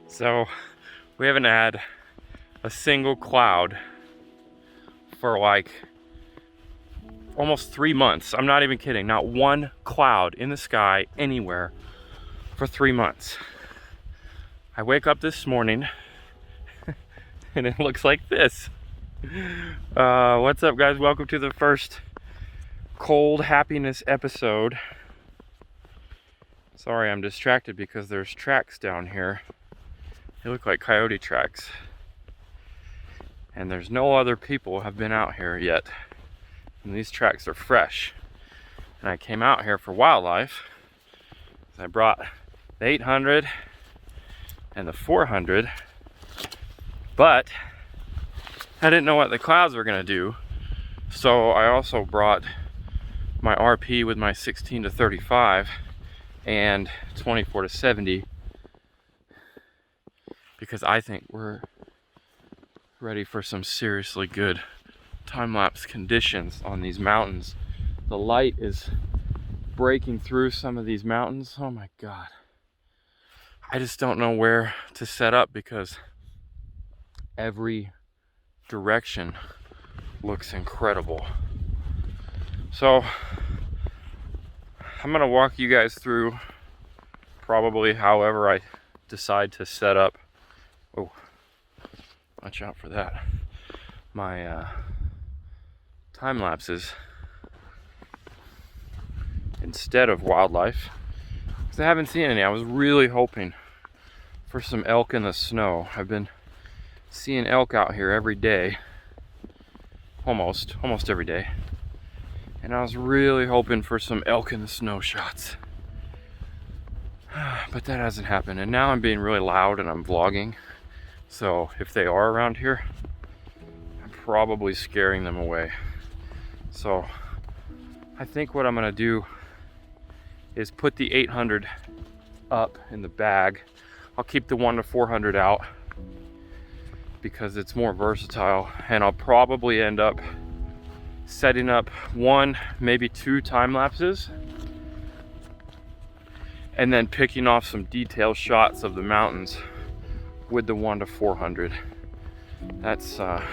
So we haven't had a single cloud for like almost 3 months. I'm not even kidding. Not one cloud in the sky anywhere for 3 months. I wake up this morning and it looks like this. What's up, guys? Welcome to the first cold happiness episode. Sorry, I'm distracted because there's tracks down here. They look like coyote tracks. And there's no other people have been out here yet. And these tracks are fresh. And I came out here for wildlife. I brought the 800 and the 400, but I didn't know what the clouds were gonna do. So I also brought my RP with my 16 to 35 and 24 to 70 because I think we're ready for some seriously good time-lapse conditions on these mountains. The light is breaking through some of these mountains. Oh my God. I just don't know where to set up because every direction looks incredible. So I'm gonna walk you guys through probably however I decide to set up. Oh, watch out for that. My time lapses instead of wildlife, because I haven't seen any. I was really hoping for some elk in the snow. I've been seeing elk out here every day, almost every day, and I was really hoping for some elk in the snow shots, but that hasn't happened. And now I'm being really loud and I'm vlogging, so if they are around here, I'm probably scaring them away. So I think what I'm gonna do is put the 800 up in the bag. I'll keep the 1 to 400 out because it's more versatile, and I'll probably end up setting up 1, maybe 2 time lapses, and then picking off some detail shots of the mountains with the 1 to 400. That's I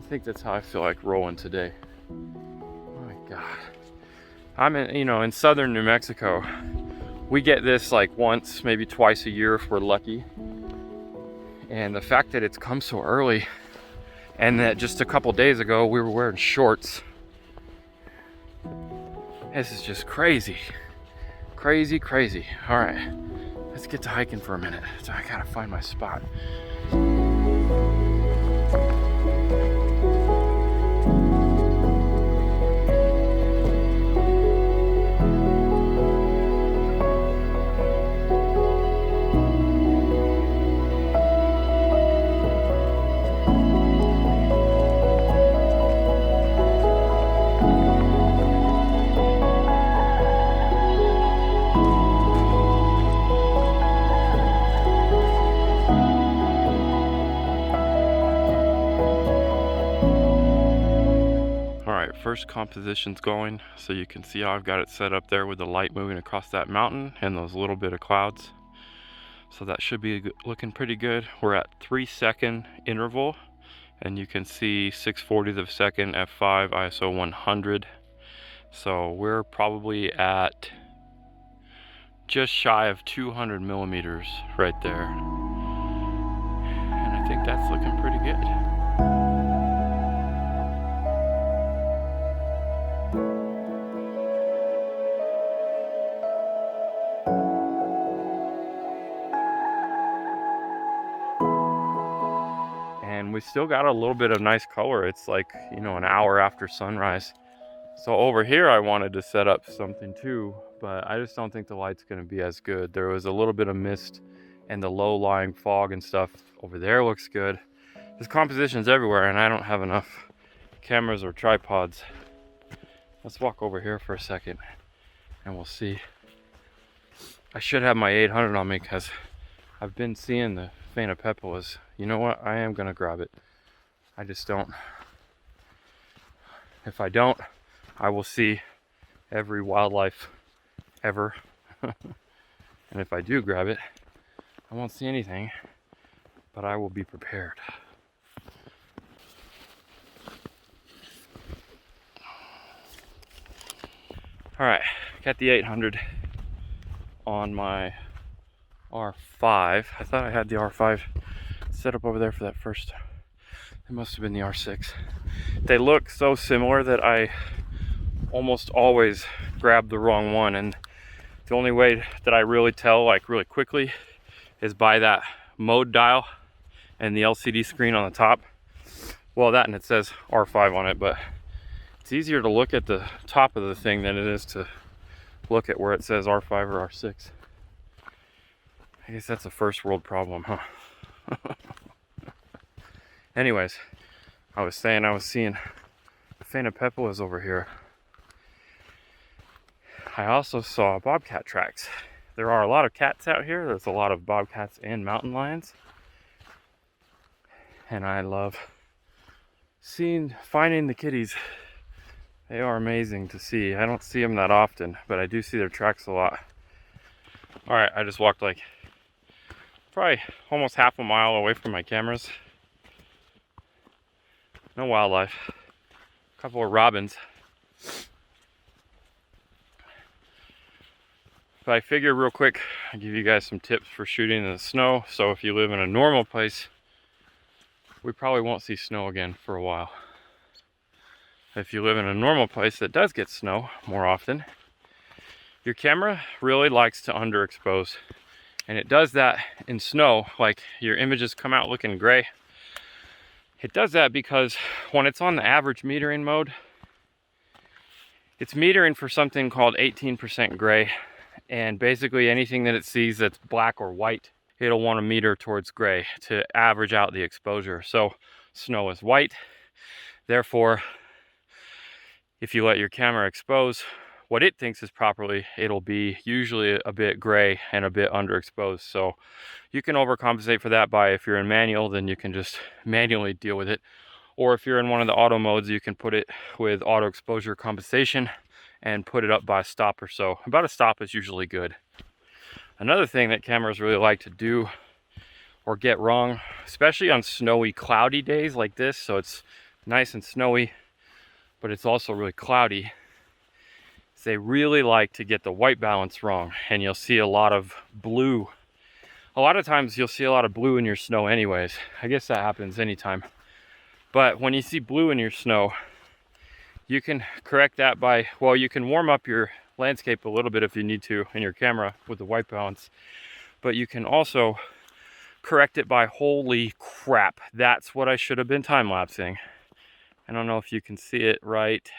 think that's how I feel like rolling today. Oh my God. I'm in southern New Mexico. We get this like once, maybe twice a year if we're lucky. And the fact that it's come so early, and that just a couple days ago we were wearing shorts. This is just crazy. Crazy, crazy. All right, let's get to hiking for a minute. So I gotta find my spot. First composition's going, so you can see how I've got it set up there with the light moving across that mountain and those little bit of clouds. So that should be looking pretty good. We're at 3-second interval, and you can see 6/40 of a second, f5, ISO 100. So we're probably at just shy of 200 millimeters right there, and I think that's looking pretty good. We still got a little bit of nice color. It's like, an hour after sunrise. So over here I wanted to set up something too, but I just don't think the light's going to be as good. There was a little bit of mist and the low-lying fog and stuff over there looks good. There's compositions everywhere, and I don't have enough cameras or tripods. Let's walk over here for a second and we'll see. I should have my 800 on me because I've been seeing the Phainopeplas. You know what? I am gonna grab it. I just don't. If I don't, I will see every wildlife ever. And if I do grab it, I won't see anything, but I will be prepared. All right, got the 800 on my R5. I thought I had the R5 set up over there for that first. It must have been the R6. They look so similar that I almost always grab the wrong one, and the only way that I really tell, like really quickly, is by that mode dial and the LCD screen on the top. Well, that, and it says R5 on it, but it's easier to look at the top of the thing than it is to look at where it says R5 or R6. I guess that's a first world problem, huh? Anyways, I was saying I was seeing Phainopeplas over here. I also saw bobcat tracks. There are a lot of cats out here. There's a lot of bobcats and mountain lions. And I love finding the kitties. They are amazing to see. I don't see them that often, but I do see their tracks a lot. All right, I just walked like probably almost half a mile away from my cameras. No wildlife. A couple of robins. But I figure real quick, I'll give you guys some tips for shooting in the snow. So if you live in a normal place, we probably won't see snow again for a while. If you live in a normal place that does get snow more often, your camera really likes to underexpose. And it does that in snow, like your images come out looking gray. It does that because when it's on the average metering mode, it's metering for something called 18% gray. And basically anything that it sees that's black or white, it'll want to meter towards gray to average out the exposure. So snow is white. Therefore, if you let your camera expose what it thinks is properly, it'll be usually a bit gray and a bit underexposed. So you can overcompensate for that by, if you're in manual, then you can just manually deal with it. Or if you're in one of the auto modes, you can put it with auto exposure compensation and put it up by a stop or so. About a stop is usually good. Another thing that cameras really like to do or get wrong, especially on snowy, cloudy days like this, so it's nice and snowy, but it's also really cloudy, is they really like to get the white balance wrong, and you'll see a lot of blue. A lot of times you'll see a lot of blue in your snow anyways. I guess that happens anytime. But when you see blue in your snow, you can correct that by, well, you can warm up your landscape a little bit if you need to in your camera with the white balance, but you can also correct it by, holy crap, that's what I should have been time-lapsing. I don't know if you can see it right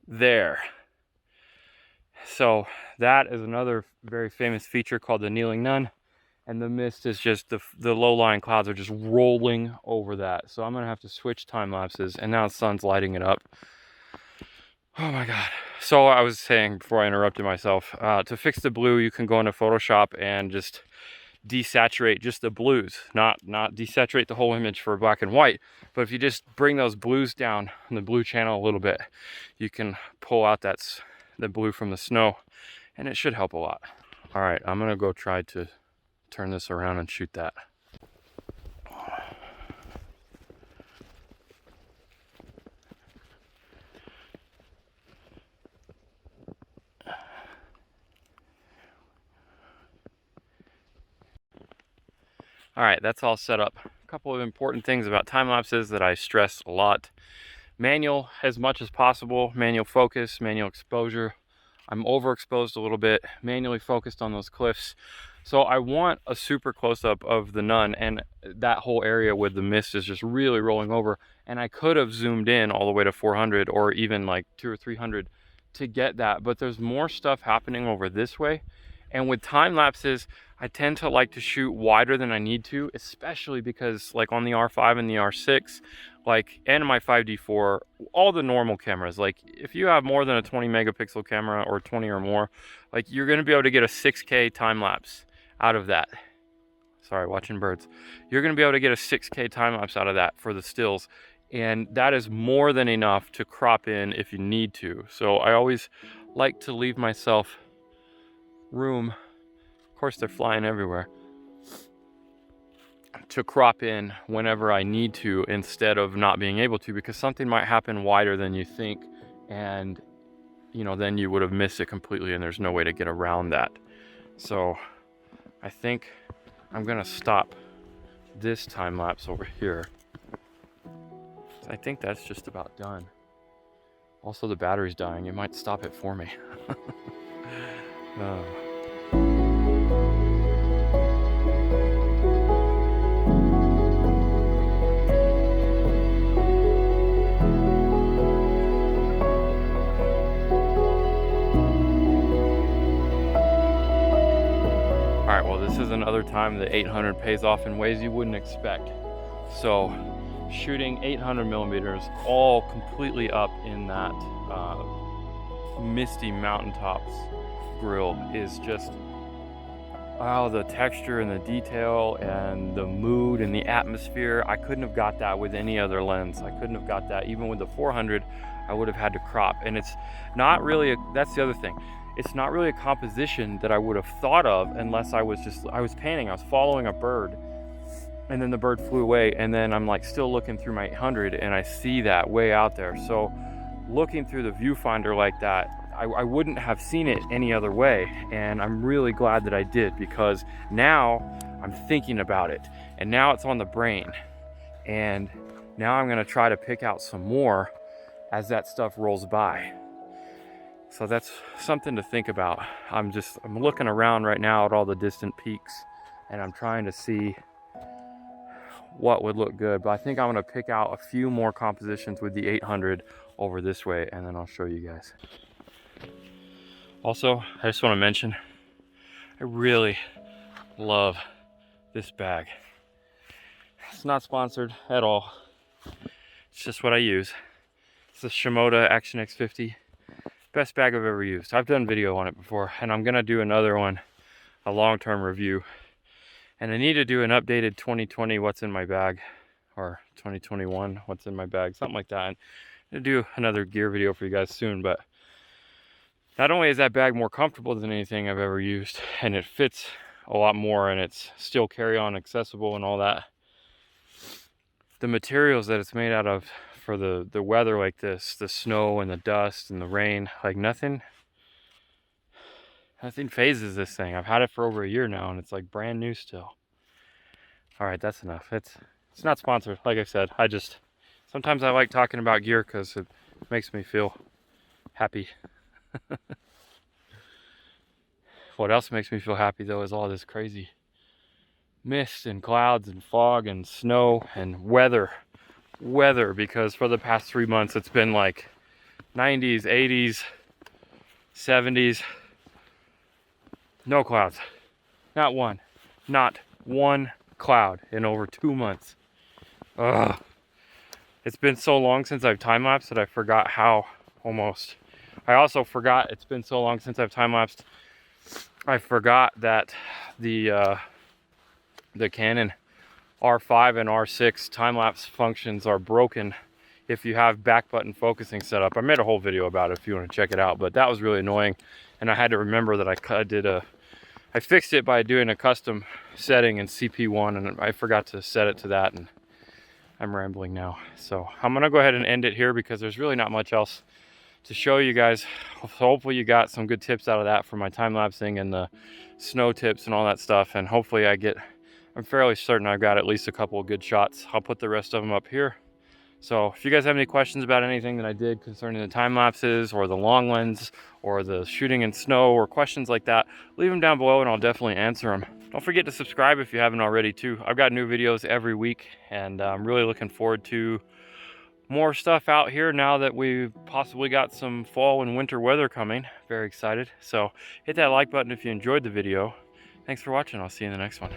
there. So that is another very famous feature called the kneeling nun. And the mist is just, the low-lying clouds are just rolling over that. So I'm gonna have to switch time lapses, and now the sun's lighting it up. Oh my God. So I was saying before I interrupted myself, to fix the blue, you can go into Photoshop and just desaturate just the blues, not desaturate the whole image for black and white. But if you just bring those blues down in the blue channel a little bit, you can pull out the blue from the snow, and it should help a lot. All right, I'm gonna go try to turn this around and shoot that. All right, that's all set up. A couple of important things about time lapses that I stress a lot. Manual as much as possible, manual focus, manual exposure. I'm overexposed a little bit, manually focused on those cliffs. So I want a super close-up of the nun, and that whole area with the mist is just really rolling over. And I could have zoomed in all the way to 400 or even like 200 or 300 to get that, but there's more stuff happening over this way. And with time lapses, I tend to like to shoot wider than I need to, especially because like on the R5 and the R6, like, and my 5D4, all the normal cameras, like if you have more than a 20 megapixel camera or 20 or more, like you're gonna be able to get a 6K time lapse out of that. Sorry, watching birds. You're gonna be able to get a 6K time lapse out of that for the stills. And that is more than enough to crop in if you need to. So I always like to leave myself room. Of course they're flying everywhere, to crop in whenever I need to instead of not being able to, because something might happen wider than you think, and you know, then you would have missed it completely and there's no way to get around that. So I think I'm gonna stop this time lapse over here. I think that's just about done. Also, the battery's dying. It might stop it for me. Alright, well, this is another time the 800 pays off in ways you wouldn't expect. So, shooting 800 millimeters all completely up in that misty mountaintops grill is just, wow, the texture and the detail and the mood and the atmosphere. I couldn't have got that with any other lens. I couldn't have got that even with the 400. I would have had to crop, and it's not really that's the other thing. It's not really a composition that I would have thought of unless I was panning. I was following a bird, and then the bird flew away, and then I'm like still looking through my 800 and I see that way out there. So looking through the viewfinder like that, I wouldn't have seen it any other way, and I'm really glad that I did, because now I'm thinking about it, and now it's on the brain, and now I'm gonna try to pick out some more as that stuff rolls by. So that's something to think about. I'm looking around right now at all the distant peaks, and I'm trying to see what would look good, but I think I'm gonna pick out a few more compositions with the 800 over this way, and then I'll show you guys. Also, I just want to mention, I really love this bag. It's not sponsored at all. It's just what I use. It's the Shimoda Action X50. Best bag I've ever used. I've done video on it before, and I'm gonna do another one, a long-term review. And I need to do an updated 2020 what's in my bag, or 2021 what's in my bag, something like that. And I'm gonna do another gear video for you guys soon, but not only is that bag more comfortable than anything I've ever used, and it fits a lot more, and it's still carry-on accessible and all that, the materials that it's made out of for the weather like this, the snow and the dust and the rain, like nothing phases this thing. I've had it for over a year now, and it's like brand new still. All right, that's enough. It's not sponsored, like I said. Sometimes I like talking about gear because it makes me feel happy. What else makes me feel happy though is all this crazy mist and clouds and fog and snow and weather, because for the past 3 months it's been like 90s, 80s, 70s, no clouds, not one cloud in over 2 months. Ugh. It's been so long since I've time-lapsed that I forgot how almost. I also forgot it's been so long since I've time-lapsed. I forgot that the Canon R5 and R6 time-lapse functions are broken if you have back button focusing set up. I made a whole video about it if you want to check it out, but that was really annoying, and I had to remember that I fixed it by doing a custom setting in CP1, and I forgot to set it to that, and I'm rambling now. So I'm gonna go ahead and end it here because there's really not much else to show you guys. Hopefully you got some good tips out of that for my time-lapsing and the snow tips and all that stuff, and hopefully I'm fairly certain I've got at least a couple of good shots. I'll put the rest of them up here. So if you guys have any questions about anything that I did concerning the time lapses or the long lens or the shooting in snow or questions like that, leave them down below and I'll definitely answer them. Don't forget to subscribe if you haven't already too. I've got new videos every week, and I'm really looking forward to more stuff out here now that we've possibly got some fall and winter weather coming. Very excited. So hit that like button if you enjoyed the video. Thanks for watching. I'll see you in the next one.